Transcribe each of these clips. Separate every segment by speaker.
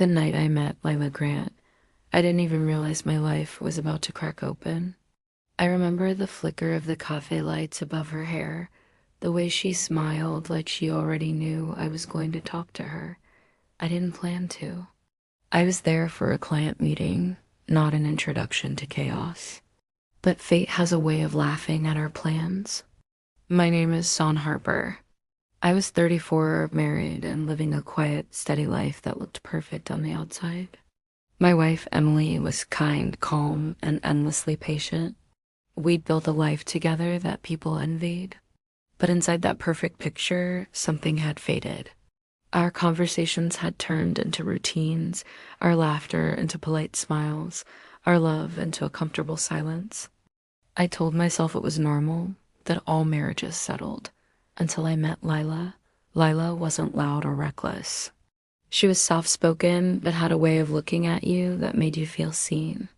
Speaker 1: The night I met Lila Grant, I didn't even realize my life was about to crack open. I remember the flicker of the cafe lights above her hair, the way she smiled like she already knew I was going to talk to her. I didn't plan to. I was there for a client meeting, not an introduction to chaos. But fate has a way of laughing at our plans. My name is Sonn. I was 34, married, and living a quiet, steady life that looked perfect on the outside. My wife, Emily, was kind, calm, and endlessly patient. We'd built a life together that people envied. But inside that perfect picture, something had faded. Our conversations had turned into routines, our laughter into polite smiles, our love into a comfortable silence. I told myself it was normal, that all marriages settled, until I met Lila. Lila wasn't loud or reckless. She was soft-spoken, but had a way of looking at you that made you feel seen.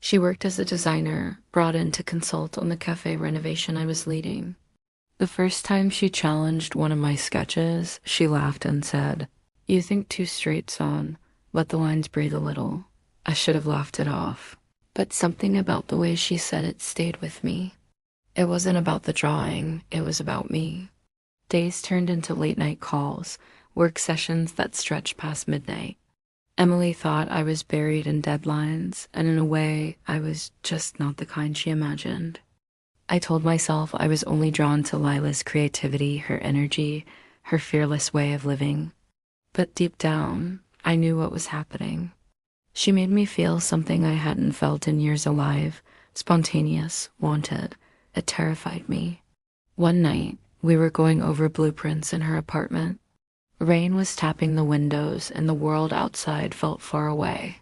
Speaker 1: She worked as a designer, brought in to consult on the cafe renovation I was leading. The first time she challenged one of my sketches, she laughed and said, "You think too straight, Sonn. Let the lines breathe a little." I should have laughed it off. But something about the way she said it stayed with me. It wasn't about the drawing, it was about me. Days turned into late-night calls, work sessions that stretched past midnight. Emily thought I was buried in deadlines, and in a way, I was just not the kind she imagined. I told myself I was only drawn to Lila's creativity, her energy, her fearless way of living. But deep down, I knew what was happening. She made me feel something I hadn't felt in years alive, spontaneous, wanted. It terrified me. One night, we were going over blueprints in her apartment. Rain was tapping the windows, and the world outside felt far away.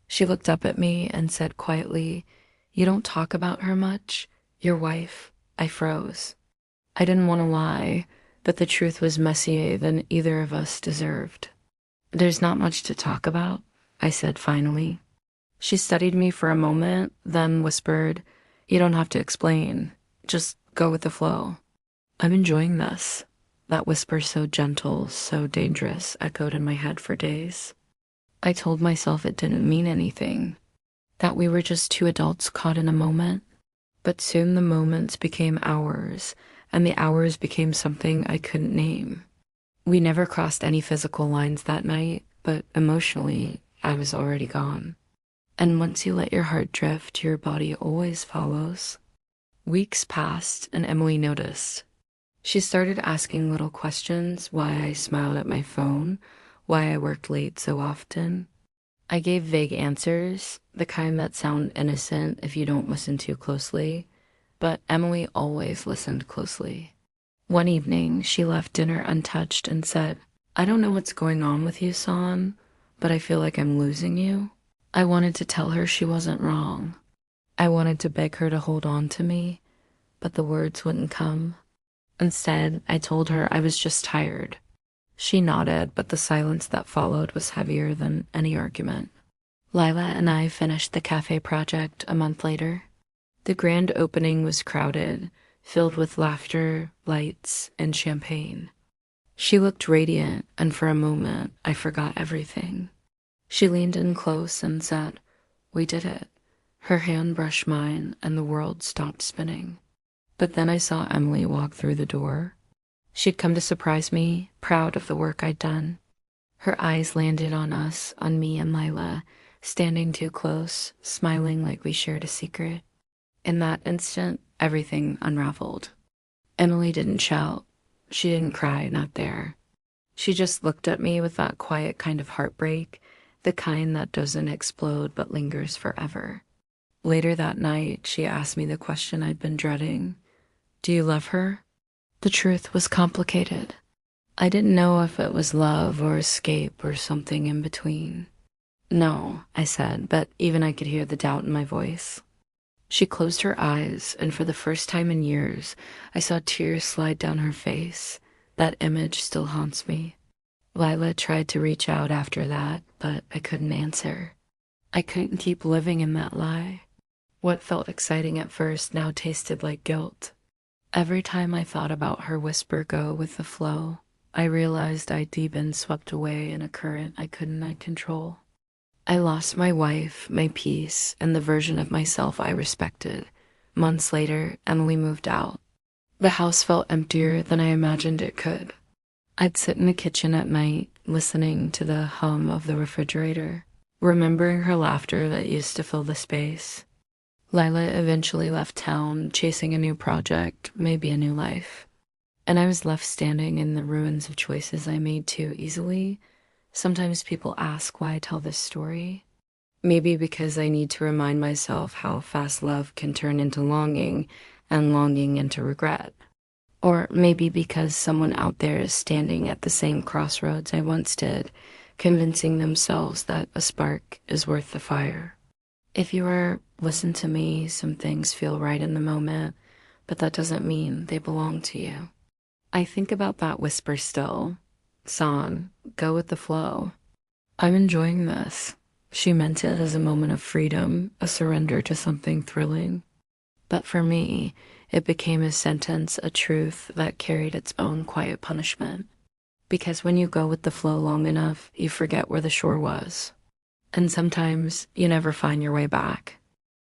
Speaker 1: She looked up at me and said quietly, "You don't talk about her much? Your wife." I froze. I didn't want to lie, but the truth was messier than either of us deserved. "There's not much to talk about," I said finally. She studied me for a moment, then whispered, "You don't have to explain. Just go with the flow." "I'm enjoying this." That whisper, so gentle, so dangerous, echoed in my head for days. I told myself it didn't mean anything, that we were just two adults caught in a moment. But soon the moments became hours, and the hours became something I couldn't name. We never crossed any physical lines that night, but emotionally, I was already gone. And once you let your heart drift, your body always follows. Weeks passed, and Emily noticed. She started asking little questions, why I smiled at my phone, why I worked late so often. I gave vague answers, the kind that sound innocent if you don't listen too closely, but Emily always listened closely. One evening, she left dinner untouched and said, "I don't know what's going on with you, Sonn, but I feel like I'm losing you." I wanted to tell her she wasn't wrong. I wanted to beg her to hold on to me, but the words wouldn't come. Instead, I told her I was just tired. She nodded, but the silence that followed was heavier than any argument. Lila and I finished the cafe project a month later. The grand opening was crowded, filled with laughter, lights, and champagne. She looked radiant, and for a moment, I forgot everything. She leaned in close and said, "We did it." Her hand brushed mine, and the world stopped spinning. But then I saw Emily walk through the door. She'd come to surprise me, proud of the work I'd done. Her eyes landed on us, on me and Lila, standing too close, smiling like we shared a secret. In that instant, everything unraveled. Emily didn't shout. She didn't cry, not there. She just looked at me with that quiet kind of heartbreak, the kind that doesn't explode but lingers forever. Later that night, she asked me the question I'd been dreading. "Do you love her?" The truth was complicated. I didn't know if it was love or escape or something in between. "No," I said, but even I could hear the doubt in my voice. She closed her eyes, and for the first time in years, I saw tears slide down her face. That image still haunts me. Lila tried to reach out after that, but I couldn't answer. I couldn't keep living in that lie. What felt exciting at first now tasted like guilt. Every time I thought about her whisper go with the flow, I realized I'd been swept away in a current I couldn't control. I lost my wife, my peace, and the version of myself I respected. Months later, Emily moved out. The house felt emptier than I imagined it could. I'd sit in the kitchen at night, listening to the hum of the refrigerator, remembering her laughter that used to fill the space. Lila eventually left town, chasing a new project, maybe a new life. And I was left standing in the ruins of choices I made too easily. Sometimes people ask why I tell this story. Maybe because I need to remind myself how fast love can turn into longing and longing into regret. Or maybe because someone out there is standing at the same crossroads I once did, convincing themselves that a spark is worth the fire. If you listen to me, some things feel right in the moment, but that doesn't mean they belong to you. I think about that whisper still. Sonn, go with the flow. I'm enjoying this. She meant it as a moment of freedom, a surrender to something thrilling. But for me, it became a sentence, a truth that carried its own quiet punishment. Because when you go with the flow long enough, you forget where the shore was. And sometimes you never find your way back.